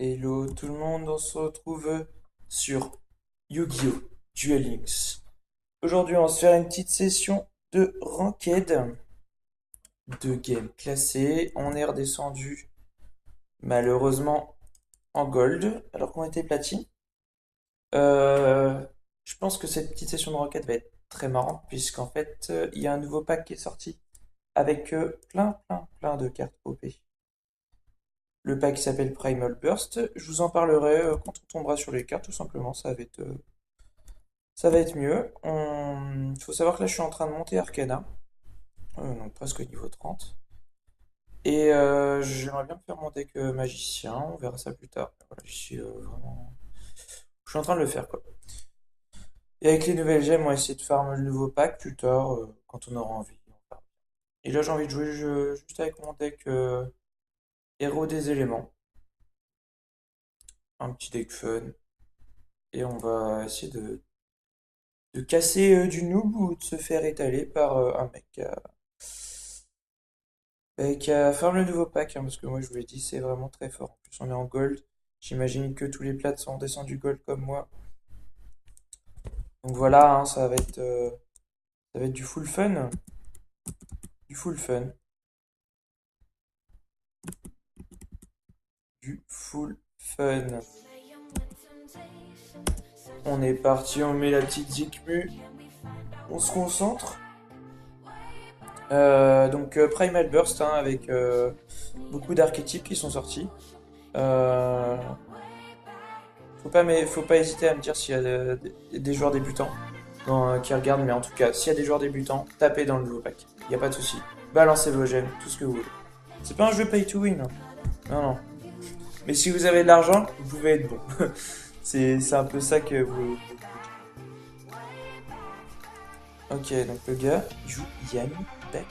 Hello tout le monde, on se retrouve sur Yu-Gi-Oh! Duel Links. Aujourd'hui, on va se faire une petite session de ranked, de game classé. On est redescendu malheureusement en gold, alors qu'on était platine. Euh, je pense que cette petite session de ranked va être très marrante, puisqu'en fait, il y a un nouveau pack qui est sorti avec plein de cartes OP. Le pack qui s'appelle Primal Burst. Je vous en parlerai quand on tombera sur les cartes, tout simplement. Ça va être mieux. Il faut savoir que là, je suis en train de monter Arcana, donc presque niveau 30. Et j'aimerais bien me faire mon deck magicien. On verra ça plus tard. Voilà, je suis en train de le faire, quoi. Et avec les nouvelles gemmes, on va essayer de farm le nouveau pack plus tard, quand on aura envie. Et là, j'ai envie de jouer juste avec mon deck héros des éléments. Un petit deck fun. Et on va essayer de casser du noob ou de se faire étaler par un mec qui a farm le nouveau pack, hein, parce que moi je vous l'ai dit, c'est vraiment très fort. En plus, on est en gold. J'imagine que tous les plats sont descendus gold comme moi. Donc voilà, hein, ça va être du full fun. Du full fun. Du full fun. On est parti, on met la petite Zikmu. On se concentre. Donc Primal Burst, hein, avec beaucoup d'archétypes qui sont sortis. Euh, faut pas hésiter à me dire s'il y a des joueurs débutants qui regardent, mais en tout cas, s'il y a des joueurs débutants, tapez dans le nouveau pack. Il n'y a pas de souci. Balancez vos gemmes, tout ce que vous voulez. C'est pas un jeu pay to win, hein. Non, non. Mais si vous avez de l'argent, vous pouvez être bon. C'est un peu ça que vous. Ok, donc le gars il joue Yami deck.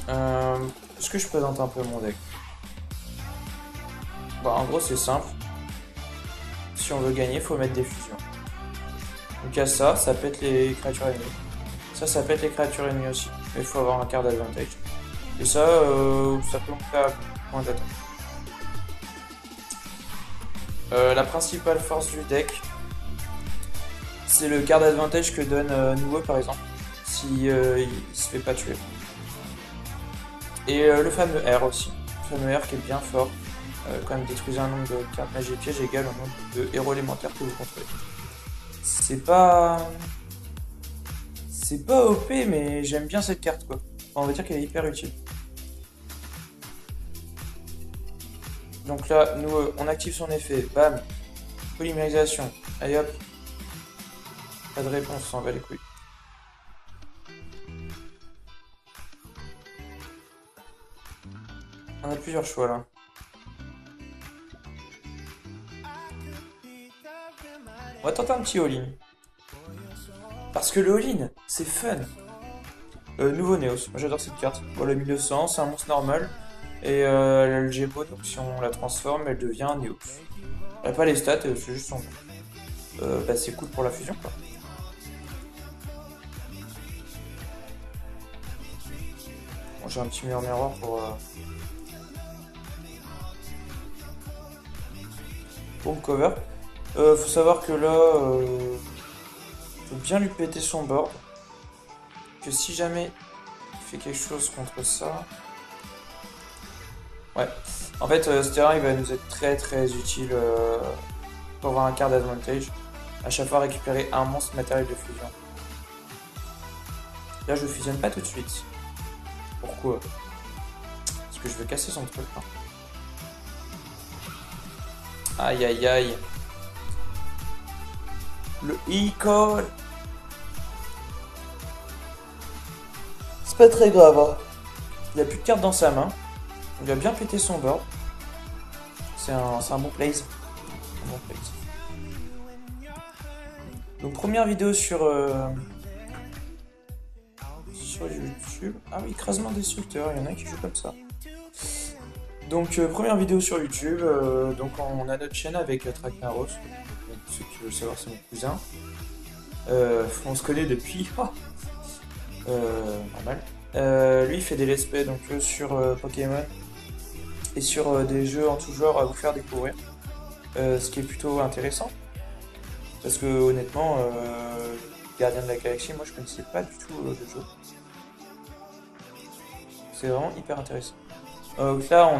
Est-ce que je présente un peu mon deck? Bon, en gros, c'est simple. Si on veut gagner, il faut mettre des fusions. Donc à ça pète les créatures ennemies. Ça pète les créatures ennemies aussi. Mais il faut avoir un card advantage. Et ça peut monter à point d'attaque. La principale force du deck, c'est le card advantage que donne Nuo par exemple, si il se fait pas tuer. Et le fameux R aussi. Le fameux R qui est bien fort. Quand même détruisez un nombre de cartes magie et piège égal au nombre de héros élémentaires que vous contrôlez. C'est pas. C'est pas OP, mais j'aime bien cette carte, quoi. Enfin, on va dire qu'elle est hyper utile. Donc là, nous, on active son effet. Bam. Polymérisation. Allez hop. Pas de réponse, on s'en va les couilles. On a plusieurs choix là. On va tenter un petit all-in. Parce que le all-in, c'est fun. Nouveau Neos, moi j'adore cette carte. Bon, le 1900, c'est un monstre normal. Et elle a le G-Bot, donc si on la transforme, elle devient un Neos. Elle a pas les stats, c'est juste son nom. Bah, c'est cool pour la fusion, quoi. Bon, j'ai un petit meilleur miroir pour le cover. Faut savoir que là, faut bien lui péter son board. Que si jamais il fait quelque chose contre ça. Ouais. En fait, ce terrain il va nous être très utile pour avoir un card advantage. À chaque fois récupérer un monstre matériel de fusion. Là, je fusionne pas tout de suite. Pourquoi? Parce que je veux casser son truc, hein. Aïe aïe aïe. Le e-call. C'est pas très grave, hein. Il a plus de cartes dans sa main. Il a bien pété son board. C'est un bon plays. Un bon plays. Donc première vidéo sur YouTube. Ah oui, écrasement destructeur, il y en a qui jouent comme ça. Donc première vidéo sur YouTube. Donc on a notre chaîne avec Tracknaros. Ceux qui veulent savoir, c'est mon cousin. On se connaît depuis Normal. Lui, il fait des let's play donc sur Pokémon et sur des jeux en tout genre à vous faire découvrir. Ce qui est plutôt intéressant. Parce que honnêtement, Gardien de la Galaxie, moi je connaissais pas du tout le jeu. C'est vraiment hyper intéressant. Donc là,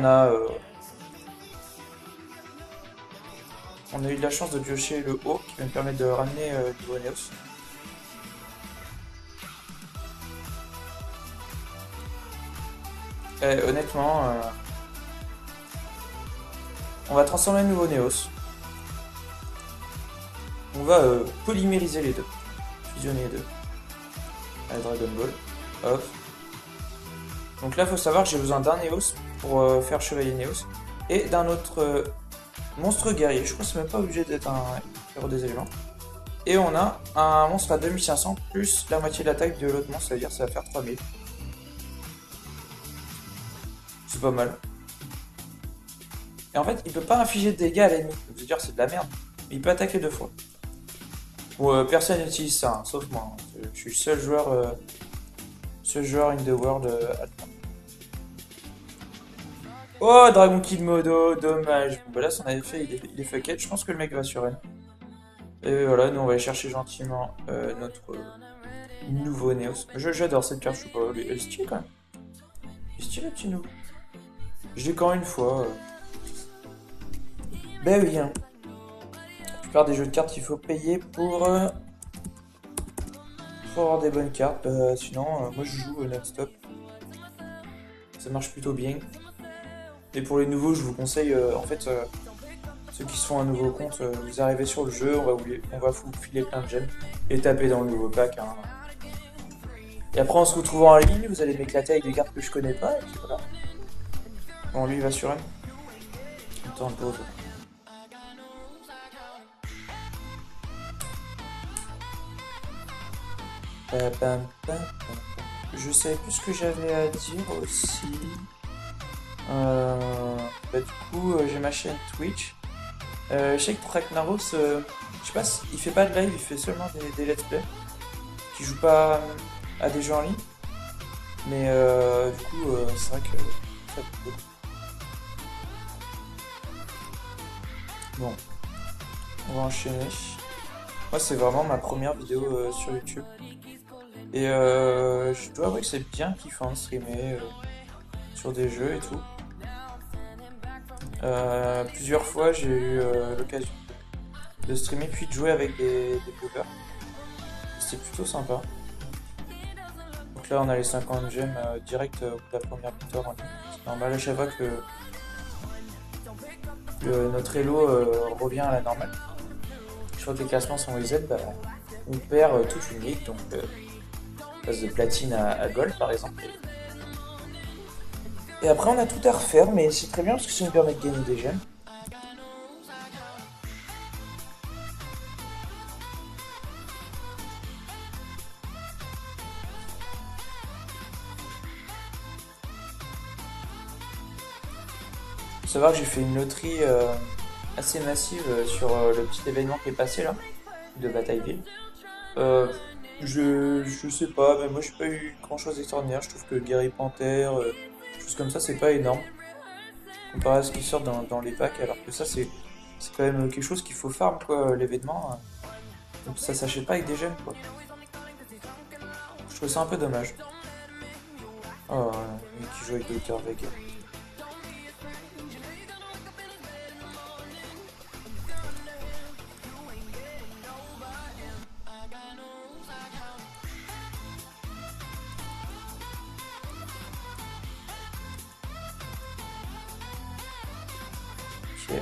on a eu de la chance de piocher le haut qui va me permettre de ramener du Neos. Honnêtement, on va transformer le nouveau Neos. On va polymériser les deux. Fusionner les deux. Allez, Dragon Ball. Hop. Donc là, il faut savoir que j'ai besoin d'un Neos pour faire Chevalier Neos. Et d'un autre monstre guerrier. Je crois que c'est même pas obligé d'être un héros des éléments. Et on a un monstre à 2500 plus la moitié de l'attaque de l'autre monstre. C'est-à-dire que ça va faire 3000. C'est pas mal. Et en fait, il peut pas infliger de dégâts à l'ennemi. Je veux dire, c'est de la merde. Mais il peut attaquer 2 fois. Bon, personne n'utilise ça, hein, sauf moi. Je suis le seul joueur in the world à le faire. Oh, Dragon Kill Modo, dommage. Bon, bah là, son effet, il est fucked. Je pense que le mec va sur N. Et voilà, nous on va aller chercher gentiment notre nouveau Neos. J'adore cette carte, je sais pas, elle est stylée quand même. Elle est stylée, petit nous. Je l'ai quand une fois. Ben oui, hein. La plupart des jeux de cartes, il faut payer pour avoir des bonnes cartes. Sinon, moi je joue non-stop. Ça marche plutôt bien. Et pour les nouveaux, je vous conseille, en fait, ceux qui se font un nouveau compte, vous arrivez sur le jeu, on va vous filer plein de gemmes et taper dans le nouveau pack, hein. Et après, en se retrouvant en ligne, vous allez m'éclater avec des cartes que je connais pas, et puis voilà. Bon, lui, il va sur un. Attends, un pause. Je savais plus ce que j'avais à dire aussi. Du coup, j'ai ma chaîne Twitch. Je sais que Tracknaros, je sais pas, il fait pas de live, il fait seulement des let's play. Qui joue pas à des jeux en ligne. Mais du coup, c'est vrai que ça fait beaucoup. Bon, on va enchaîner. Moi, c'est vraiment ma première vidéo sur YouTube. Et je dois avouer que c'est bien kiffant de streamer sur des jeux et tout. Plusieurs fois, j'ai eu l'occasion de streamer puis de jouer avec des viewers. C'était plutôt sympa. Donc là, on a les 50 gemmes direct au bout de la première victoire. C'est normal à chaque fois que notre elo revient à la normale. Je crois que les classements sont reset, bah, on perd toute une ligue. Donc, on passe de platine à gold par exemple. Et après, on a tout à refaire, mais c'est très bien parce que ça nous permet de gagner des gemmes. Faut savoir que j'ai fait une loterie assez massive sur le petit événement qui est passé là, de Batailleville. Euh, je sais pas, mais moi j'ai pas eu grand chose d'extraordinaire. Je trouve que Gary Panther, choses comme ça, c'est pas énorme comparé à ce qui sort dans les packs, alors que ça c'est quand même quelque chose qu'il faut farm quoi, l'événement. Donc ça s'achète pas avec des gemmes quoi. Je trouve ça un peu dommage. Oh, lui qui joue avec Dr. Vega. Ok.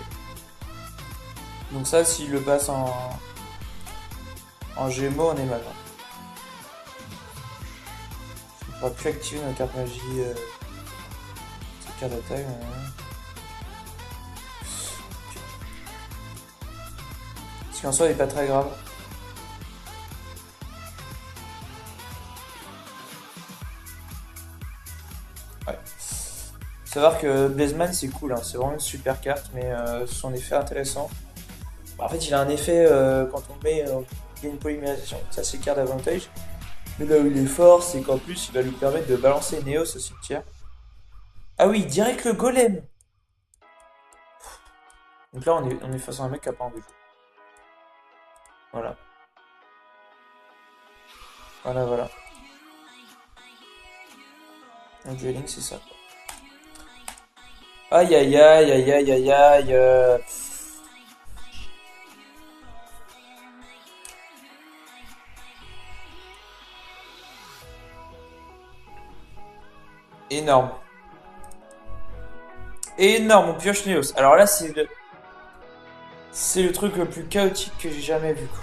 Donc ça, s'il le passe en Gémeaux, on est mal, hein. On pourra plus activer nos cartes magie, cette carte d'attaque. Ce qui en soi n'est pas très grave. Ouais. Faut savoir que Blazeman c'est cool, hein, c'est vraiment une super carte, mais son effet intéressant. En fait, il a un effet quand on met il y a une polymérisation, ça c'est carte d'avantage. Mais là où il est fort, c'est qu'en plus, il va lui permettre de balancer Neos au cimetière. Ah oui, direct le golem. Donc là, on est face à un mec qui a pas envie de jouer. Voilà. Voilà, voilà. Un dueling, c'est ça, quoi. Aïe, aïe, aïe, aïe, aïe, aïe, aïe. Énorme. Énorme, on pioche Neos. Alors là, c'est le truc le plus chaotique que j'ai jamais vu, quoi.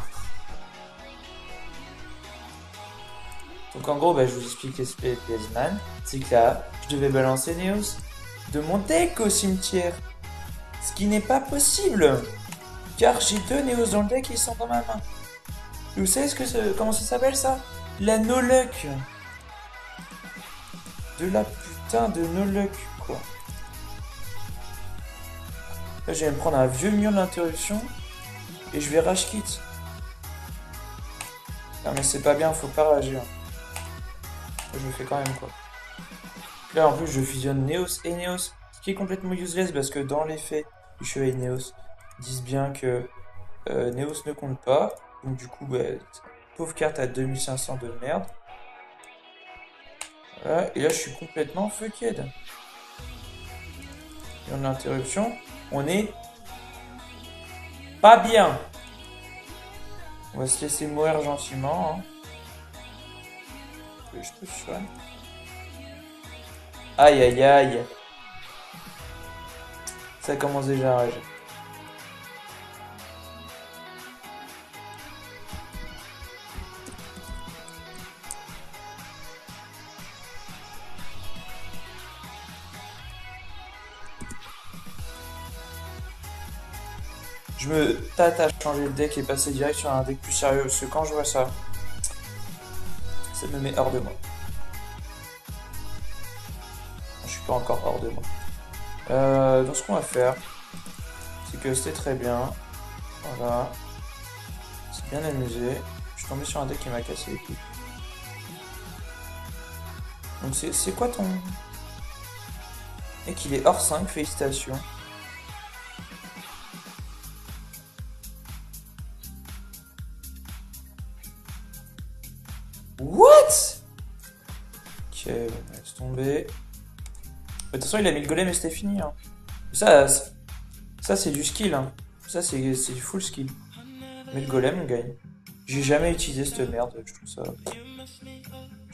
Donc en gros, bah, je vous explique les Spaceman. C'est que là, je devais balancer Neos de mon deck au cimetière. Ce qui n'est pas possible. Car j'ai deux Neos dans le deck et ils sont dans ma main. Et vous savez comment ça s'appelle ça? La no-luck. De la putain de no-luck, quoi. Là, je vais me prendre un vieux mur d'interruption. Et je vais rage quit. Non mais c'est pas bien, faut pas rager. Je le fais quand même, quoi. Là en plus je fusionne Neos et Neos. Ce qui est complètement useless parce que dans les faits, les chevaliers Neos disent bien que Neos ne compte pas. Donc du coup, bah, pauvre carte à 2500 de merde. Voilà, et là je suis complètement fucked. Et on a l'interruption. On est pas bien. On va se laisser mourir gentiment. Hein. Je te soigne. Aïe aïe aïe. Ça commence déjà à rager. Je me tâte à changer le deck et passer direct sur un deck plus sérieux parce que quand je vois ça, ça me met hors de moi. Je suis pas encore hors de moi. Donc ce qu'on va faire, c'est que c'était très bien. Voilà. C'est bien amusé. Je suis tombé sur un deck qui m'a cassé les couilles. Donc c'est quoi ton... Mec, il est hors 5, félicitations. What? Ok, laisse tomber. De toute façon, il a mis le golem et c'était fini. Hein. Ça c'est du skill. Hein. Ça, c'est du full skill. Mais le golem, on gagne. J'ai jamais utilisé cette merde, je trouve ça.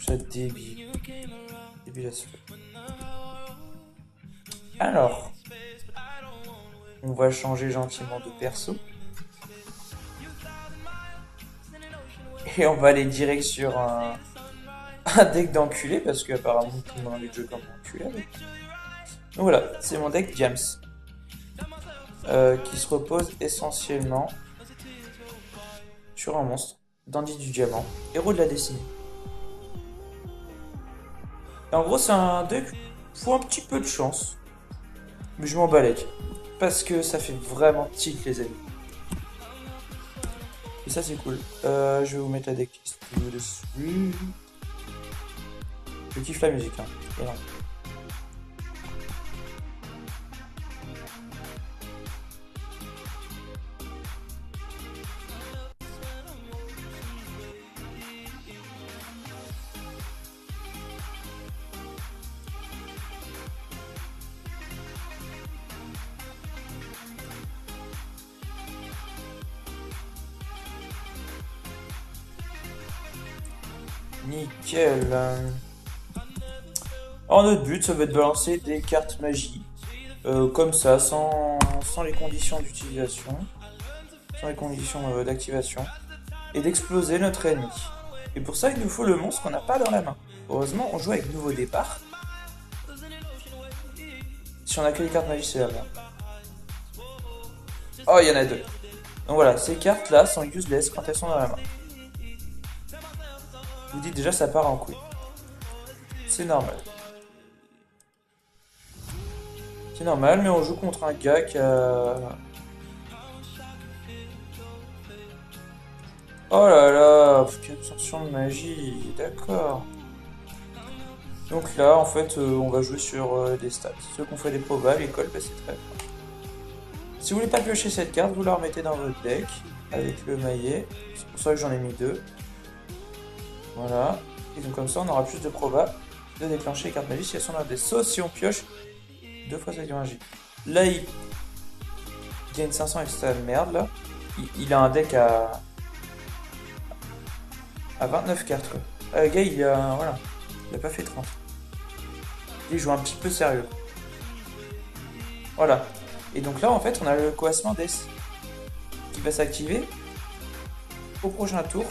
Ça débile. Débile à se faire. Alors, on va changer gentiment de perso. Et on va aller direct sur un deck d'enculé parce qu'apparemment tout le monde a envie de jouer comme un enculé avec. Donc voilà, c'est mon deck James. Qui se repose essentiellement sur un monstre, Dandy du Diamant, héros de la destinée. Et en gros, c'est un deck, faut un petit peu de chance, mais je m'en balèque. Parce que ça fait vraiment tilt, les amis. Et ça, c'est cool. Je vais vous mettre la decklist dessus. Je kiffe la musique, hein. Énorme. Nickel. Alors notre but, ça va être de balancer des cartes magie. Comme ça, sans les conditions d'utilisation. Sans les conditions d'activation. Et d'exploser notre ennemi. Et pour ça, il nous faut le monstre qu'on n'a pas dans la main. Heureusement, on joue avec nouveau départ. Si on a que les cartes magie, c'est la merde. Oh, il y en a deux. Donc voilà, ces cartes-là sont useless quand elles sont dans la main. Je vous dis déjà, ça part en couille. C'est normal. C'est normal, mais on joue contre un gars qui a... Oh là là, quelle absorption de magie, d'accord. Donc là, en fait, on va jouer sur des stats. Ceux qui ont fait des probas, l'école, bah, c'est très bien. Si vous voulez pas piocher cette carte, vous la remettez dans votre deck avec le maillet. C'est pour ça que j'en ai mis deux. Voilà. Et donc comme ça, on aura plus de probas de déclencher les cartes magie si elles sont dans des sauts. Si on pioche deux fois sa magie. Là, il gagne 500 avec sa merde là. Il a un deck à 29 cartes quoi. Ah, le gars, voilà. Il a pas fait 30. Il joue un petit peu sérieux. Voilà. Et donc là, en fait, on a le coassement d'S qui va s'activer au prochain tour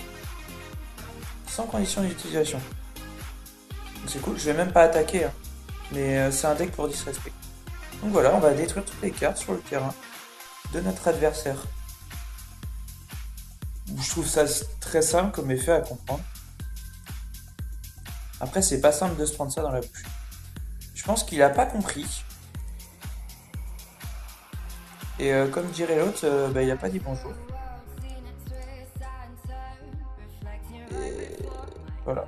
sans condition d'utilisation. Donc c'est cool, je vais même pas attaquer, hein. Mais c'est un deck pour disrespect. Donc voilà, on va détruire toutes les cartes sur le terrain de notre adversaire. Je trouve ça très simple comme effet à comprendre. Après, c'est pas simple de se prendre ça dans la bouche. Je pense qu'il a pas compris. Et comme dirait l'autre, bah, il a pas dit bonjour. Et voilà.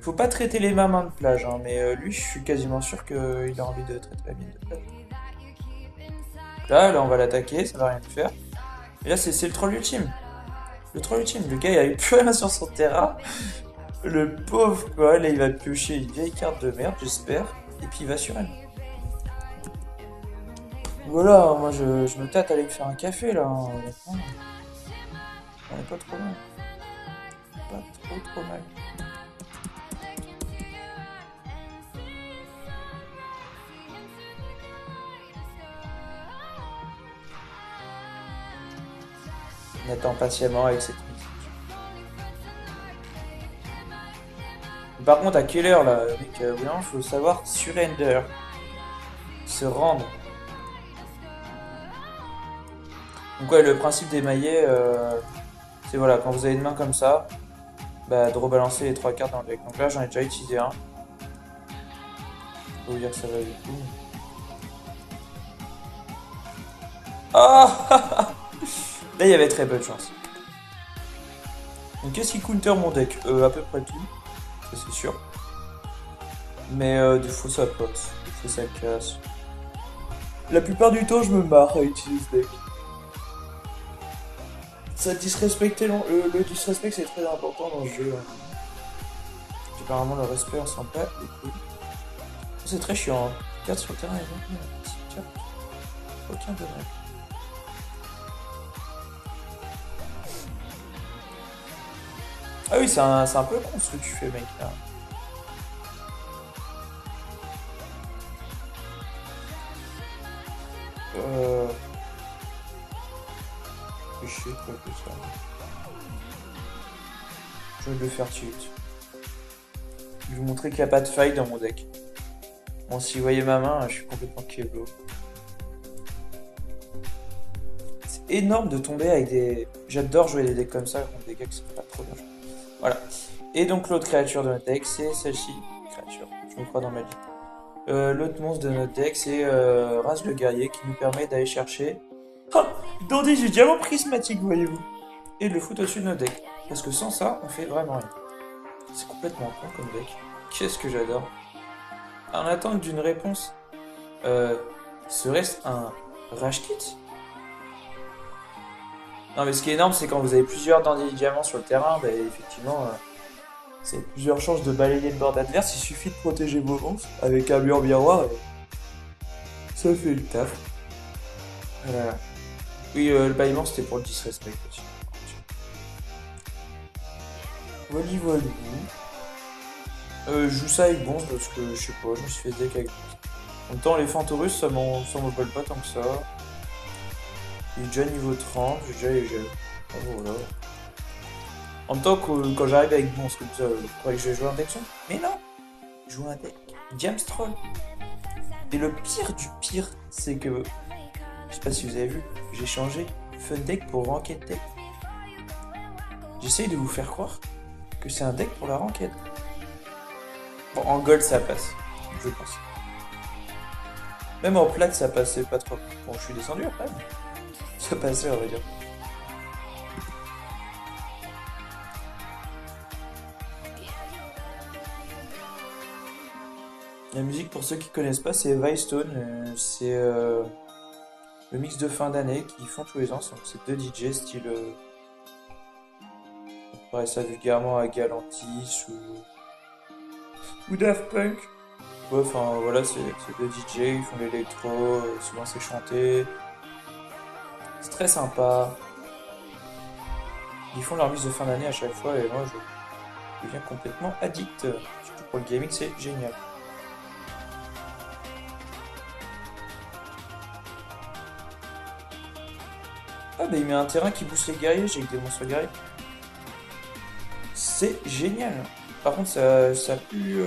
Faut pas traiter les mains de plage, hein, mais lui, je suis quasiment sûr qu'il a envie de traiter la mine de plage. Là, on va l'attaquer, ça va rien faire. Et là, c'est le troll ultime. Le troll ultime, le gars, il avait plus rien sur son terrain. Le pauvre, quoi. Là, il va piocher une vieille carte de merde, j'espère. Et puis, il va sur elle. Voilà, moi, je me tâte à aller me faire un café, là, hein, honnêtement. On est pas trop mal. Pas trop mal. On attend patiemment avec cette musique. Par contre, à quelle heure là, mec, vraiment, faut savoir surrender. Se rendre. Donc ouais, le principe des maillets, c'est voilà, quand vous avez une main comme ça, bah, de rebalancer les trois cartes dans le deck. Donc là, j'en ai déjà utilisé un. Je peux vous dire que ça va du coup. Ah Là, il y avait très peu de chance. Donc qu'est-ce qui counter mon deck? À peu près tout, ça c'est sûr. Mais des fois ça pote, des fois ça casse. La plupart du temps, je me marre à utiliser ce deck. Ça disrespecte, le disrespect c'est très important dans ce jeu, hein. Apparemment le respect on s'en bat les couilles. C'est très chiant, hein. 4 sur le terrain et 20 aucun de vrai. Ah oui, c'est un peu con ce que tu fais mec là. Euh... Fais chier quoi que ça. Je vais le faire tout de suite. Je vais vous montrer qu'il n'y a pas de faille dans mon deck. Bon, si vous voyez ma main, je suis complètement keblo. C'est énorme de tomber avec des... J'adore jouer des decks comme ça contre des gars qui sont pas trop bien joués. Voilà. Et donc l'autre créature de notre deck, c'est celle-ci. Créature, je me crois dans ma vie. L'autre monstre de notre deck, c'est Raz le guerrier qui nous permet d'aller chercher... Ah Dandy du diamant prismatique, voyez-vous. Et de le foutre au-dessus de notre deck. Parce que sans ça, on fait vraiment rien. C'est complètement con comme deck. Qu'est-ce que j'adore. En attente d'une réponse, serait-ce un Rage Kit? Non mais ce qui est énorme, c'est quand vous avez plusieurs Dandy diamants sur le terrain, bah, effectivement, c'est plusieurs chances de balayer le board adverse. Il suffit de protéger vos monstres avec un mur miroir et ça fait le taf. Voilà. Oui, le bâillement c'était pour le disrespect aussi. Voilà, voilà. Je joue ça avec Bonze parce que je sais pas, je me suis fait deck avec Bonze. En même temps, les Fantaurus ça m'embole pas tant que ça. Il est déjà niveau 30, j'ai déjà les gels. Oh, voilà. En même temps, quand j'arrive avec Bonze comme ça, vous croyez que je vais jouer un deck sombre? Mais non! Je joue un deck Jamstroll. Et le pire du pire, c'est que, je sais pas si vous avez vu, j'ai changé Fun Deck pour Ranked Deck. J'essaye de vous faire croire que c'est un deck pour la Ranked. Bon, en gold ça passe, je pense. Même en plate ça passait pas trop. Bon, je suis descendu après, mais ça passait on va dire. La musique, pour ceux qui connaissent pas, c'est Vystone. C'est le mix de fin d'année qu'ils font tous les ans. Donc c'est deux DJ style, on paraît ça vulgairement à Galantis ou Daft Punk. Ouais, enfin voilà, c'est deux DJ, ils font l'électro, souvent c'est chanté. C'est très sympa. Ils font leur mix de fin d'année à chaque fois et moi je deviens complètement addict. Surtout pour le gaming, c'est génial. Ah bah il met un terrain qui booste les guerriers, j'ai que des monstres guerriers. C'est génial. Par contre ça pue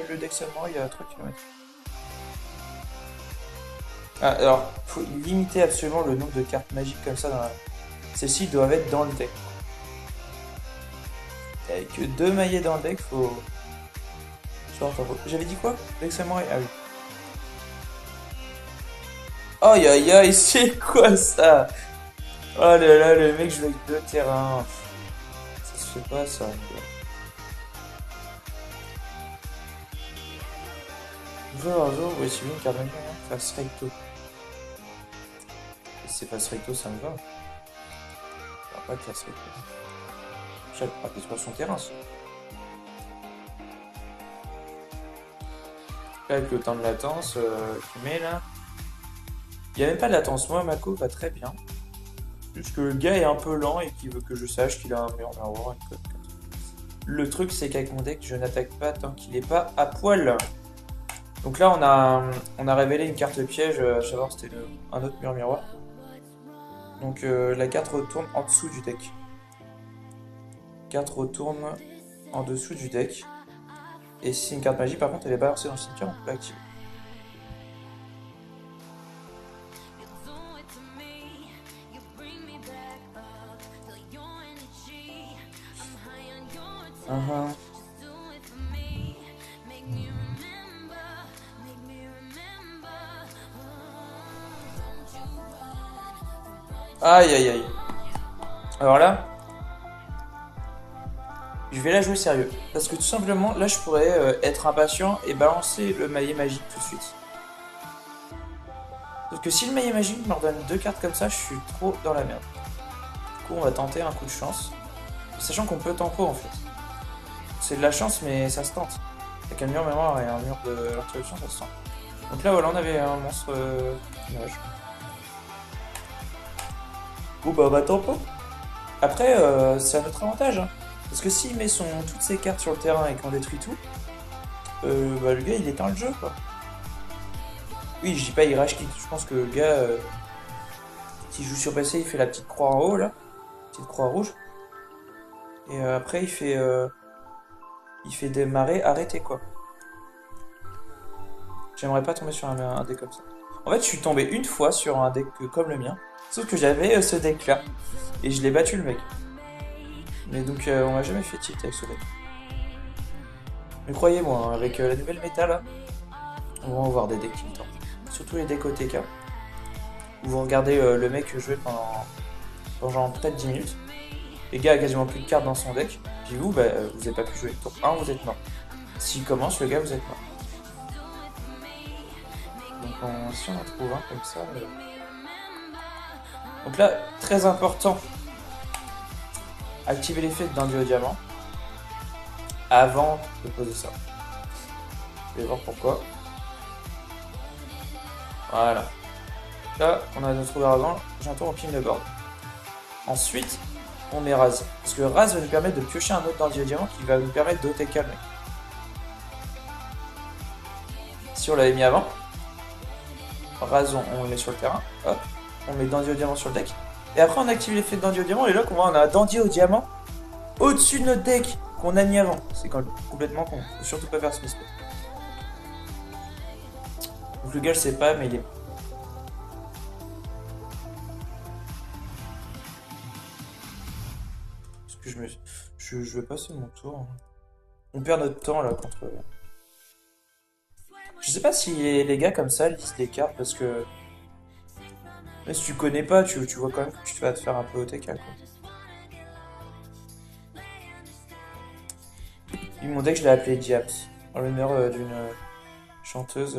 le deck seulement, il y a 3 km. Ah, alors, faut limiter absolument le nombre de cartes magiques comme ça dans la... Celles-ci doivent être dans le deck. Avec que deux maillets dans le deck, faut... J'avais dit quoi? Deck Samurai? Ah oui. Aïe aïe aïe, c'est quoi ça? Oh là là, le mec joue avec deux terrains. Ça se fait pas ça. Joueur un jour, ouais, si une carte magique, face recto. Si c'est face recto, ça me va. On va pas de face recto. Chaque part détruire son terrain, ça. Là, avec le temps de latence qu'il met là. Il n'y a même pas de latence. Moi, Mako va très bien. Juste que le gars est un peu lent et qu'il veut que je sache qu'il a un meilleur miroir. Le truc, c'est qu'avec mon deck, je n'attaque pas tant qu'il n'est pas à poil. Donc là, on a révélé une carte piège. À savoir, c'était un autre mur miroir. Donc la carte retourne en dessous du deck. Carte retourne en dessous du deck. Et si c'est une carte magie, par contre, elle est balancée dans le cimetière, on peut l'activer. Uh-huh. Aïe aïe aïe. Alors là, je vais la jouer sérieux. Parce que tout simplement, là je pourrais être impatient et balancer le maillet magique tout de suite. Sauf que si le maillet magique me redonne deux cartes comme ça, je suis trop dans la merde. Du coup, on va tenter un coup de chance. Sachant qu'on peut tempo en fait. C'est de la chance, mais ça se tente. Avec un mur mémoire et un mur de l'interruption, ça se tente. Donc là, voilà, on avait un monstre nuage. Bon bah, on va tempo. Après, c'est à notre avantage. Hein. Parce que s'il met toutes ses cartes sur le terrain et qu'on détruit tout, bah, le gars il éteint le jeu quoi. Oui, je dis pas il rage quitte. Je pense que le gars, s'il joue sur PC, il fait la petite croix en haut là, petite croix rouge. Et après il fait démarrer, arrêter quoi. J'aimerais pas tomber sur un deck comme ça. En fait, je suis tombé une fois sur un deck comme le mien, sauf que j'avais ce deck là et je l'ai battu le mec. Mais donc on m'a jamais fait tilt avec ce deck. Mais croyez-moi, hein, avec la nouvelle méta là, on va avoir des decks qui me tentent. Surtout les decks OTK. Où vous regardez le mec jouer pendant genre peut-être 10 minutes. Le gars a quasiment plus de cartes dans son deck. Puis vous, bah, vous n'avez pas pu jouer. Tour 1, vous êtes mort. S'il commence, le gars, vous êtes mort. Donc si on en trouve un comme ça... Donc là, très important. Activer l'effet de Dandy au diamant. Avant de poser ça. Je vais voir pourquoi. Voilà. Là, on a notre argent. J'ai un tour au pin de board. Ensuite, on met Raz. Parce que Raz va nous permettre de piocher un autre Dandy au diamant qui va nous permettre d'OTK le mec. Si on l'avait mis avant, Raz, on le met sur le terrain. Hop. On met Dandy au diamant sur le deck. Et après, on active l'effet de Dandy au diamant. Et là, on a un Dandy au diamant au-dessus de notre deck qu'on a mis avant. C'est complètement con. Faut surtout pas faire ce mistake. Donc le gars, je sais pas, mais il est. Parce que je vais passer mon tour. On perd notre temps là contre. Je sais pas si les gars comme ça lisent des cartes parce que. Mais si tu connais pas, tu vois quand même que tu vas te faire un peu OTK quoi. Mon deck, je l'ai appelé Diaps, en l'honneur d'une chanteuse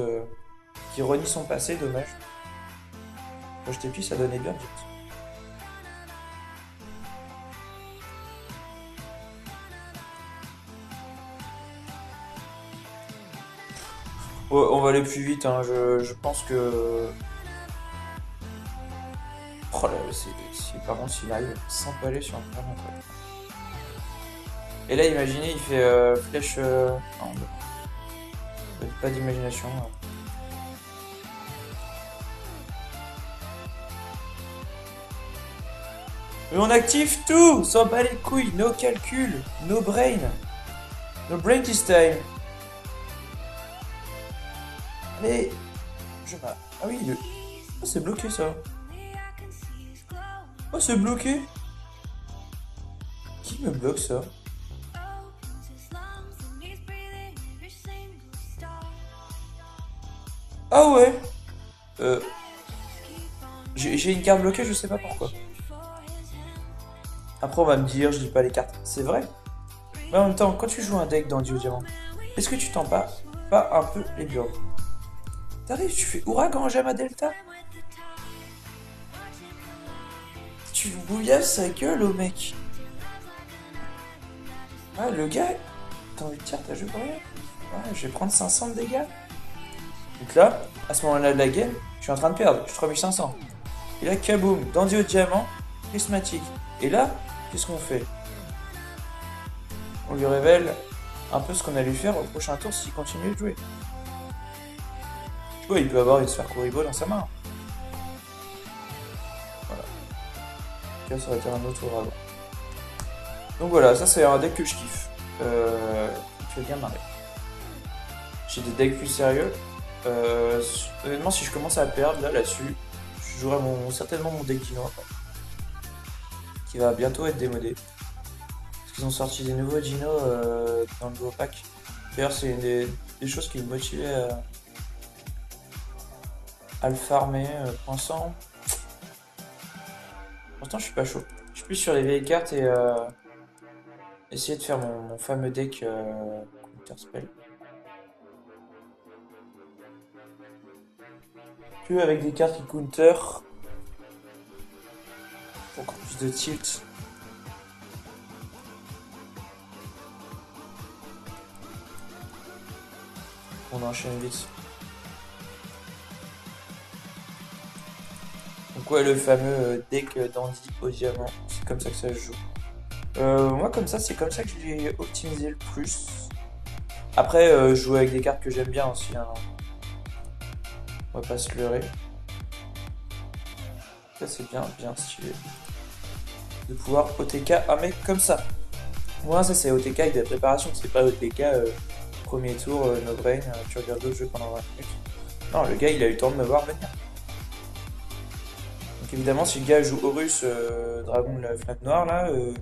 qui renie son passé, dommage. Quand j'étais petit, ça donnait bien, James. Ouais, on va aller plus vite, hein. Je pense que. Oh là, par contre, s'il arrive à s'empaler sur un fragment, quoi. Et là, imaginez, il fait flèche. Non, pas d'imagination. Mais on active tout! S'en bat les couilles, no calcul, no brain. No brain this time. Allez, Ah oui, oh, c'est bloqué ça. Oh, c'est bloqué. Qui me bloque ça? Ah ouais. J'ai une carte bloquée, je sais pas pourquoi. Après, on va me dire, je dis pas les cartes. C'est vrai. Mais en même temps, quand tu joues un deck dans Dio Diamant, est-ce que tu t'en bats pas un peu les burnes? T'arrives, tu fais ouragan Jama Delta. Tu bouillasses sa gueule au mec. Ouais, le gars, t'as envie de dire, t'as joué pour rien. Ouais, je vais prendre 500 de dégâts. Donc là, à ce moment-là de la game, je suis en train de perdre. Je suis 3500. Et là, kaboum, Dandy au diamant, prismatique. Et là, qu'est-ce qu'on fait? On lui révèle un peu ce qu'on allait faire au prochain tour s'il continue de jouer. Tu vois, il peut avoir une sphère Kuribo dans sa main. Voilà. Là, ça aurait été un autre ouragan. Donc voilà, ça c'est un deck que je kiffe. Qui va bien marrer. J'ai des decks plus sérieux. Honnêtement, si je commence à perdre là-dessus, je jouerai certainement mon deck Dino après. Qui va bientôt être démodé. Parce qu'ils ont sorti des nouveaux Dino dans le nouveau pack. D'ailleurs, c'est une des choses qui me motivait à le farmer. Pour l'instant, je suis pas chaud. Je suis plus sur les vieilles cartes et essayer de faire mon fameux deck Counter Spell. Plus avec des cartes qui counter. Pour encore plus de tilt. On enchaîne vite. Donc ouais, le fameux deck dandy au diamant, c'est comme ça que ça se joue. Moi comme ça, c'est comme ça que je l'ai optimisé le plus. Après, je joue avec des cartes que j'aime bien aussi, hein. On va pas se leurrer. Ça c'est bien stylé. De pouvoir OTK un mec comme ça. Moi ça c'est OTK avec des préparations, c'est pas OTK premier tour, no brain, tu regardes d'autres jeux pendant 20 minutes. Non, le gars il a eu le temps de me voir venir. Donc évidemment si le gars joue Horus, Dragon de la fenêtre noire là, il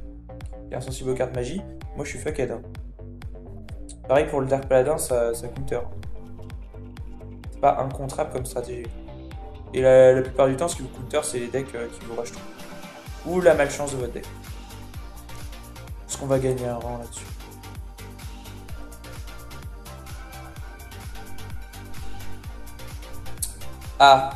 est insensible aux cartes magie, moi je suis fuckhead, hein. Pareil pour le Dark Paladin, ça counter. C'est pas incontrable comme stratégie. Et la plupart du temps, ce qui vous counter, c'est les decks qui vous rushent tout. Ou la malchance de votre deck. Est-ce qu'on va gagner un rang là-dessus? Ah!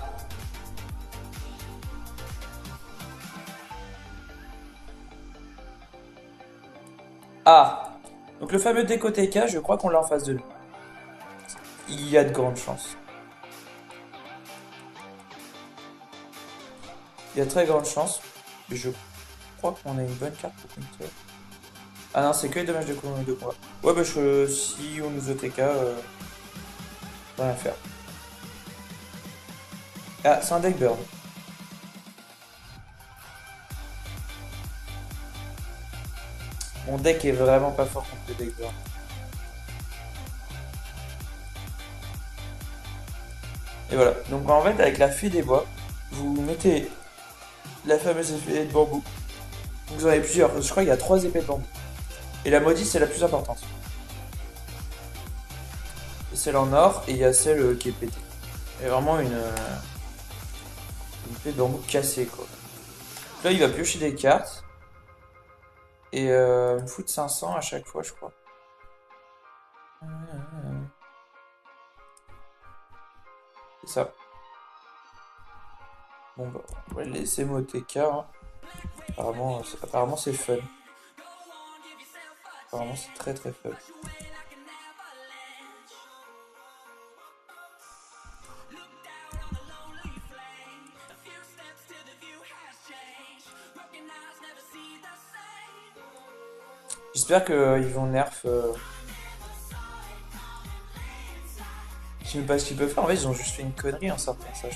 Ah! Donc le fameux deck OTK, je crois qu'on l'a en face de nous. Il y a de grandes chances. Il y a très grandes chances. Mais je crois qu'on a une bonne carte pour counter. Ah non, c'est que les dommages de combat. Ouais, bah si on nous OTK, on va rien faire. Ah, c'est un deck burn. Mon deck est vraiment pas fort contre le deck burn. Et voilà. Donc en fait, avec la fée des bois, vous mettez la fameuse épée de bambou. Vous en avez plusieurs. Je crois qu'il y a 3 épées de bambou. Et la maudite, c'est la plus importante. Et celle en or, et il y a celle qui est pétée. Et vraiment une épée de bambou cassée, quoi. Donc là, il va piocher des cartes. Et me foutre 500 à chaque fois, je crois. C'est ça. Bon bah, on va le laisser MOTK, hein. Apparemment c'est fun. Apparemment c'est très très fun. J'espère qu'ils vont nerf. Je sais même pas ce qu'ils peuvent faire. En fait, ils ont juste fait une connerie en sortant ça.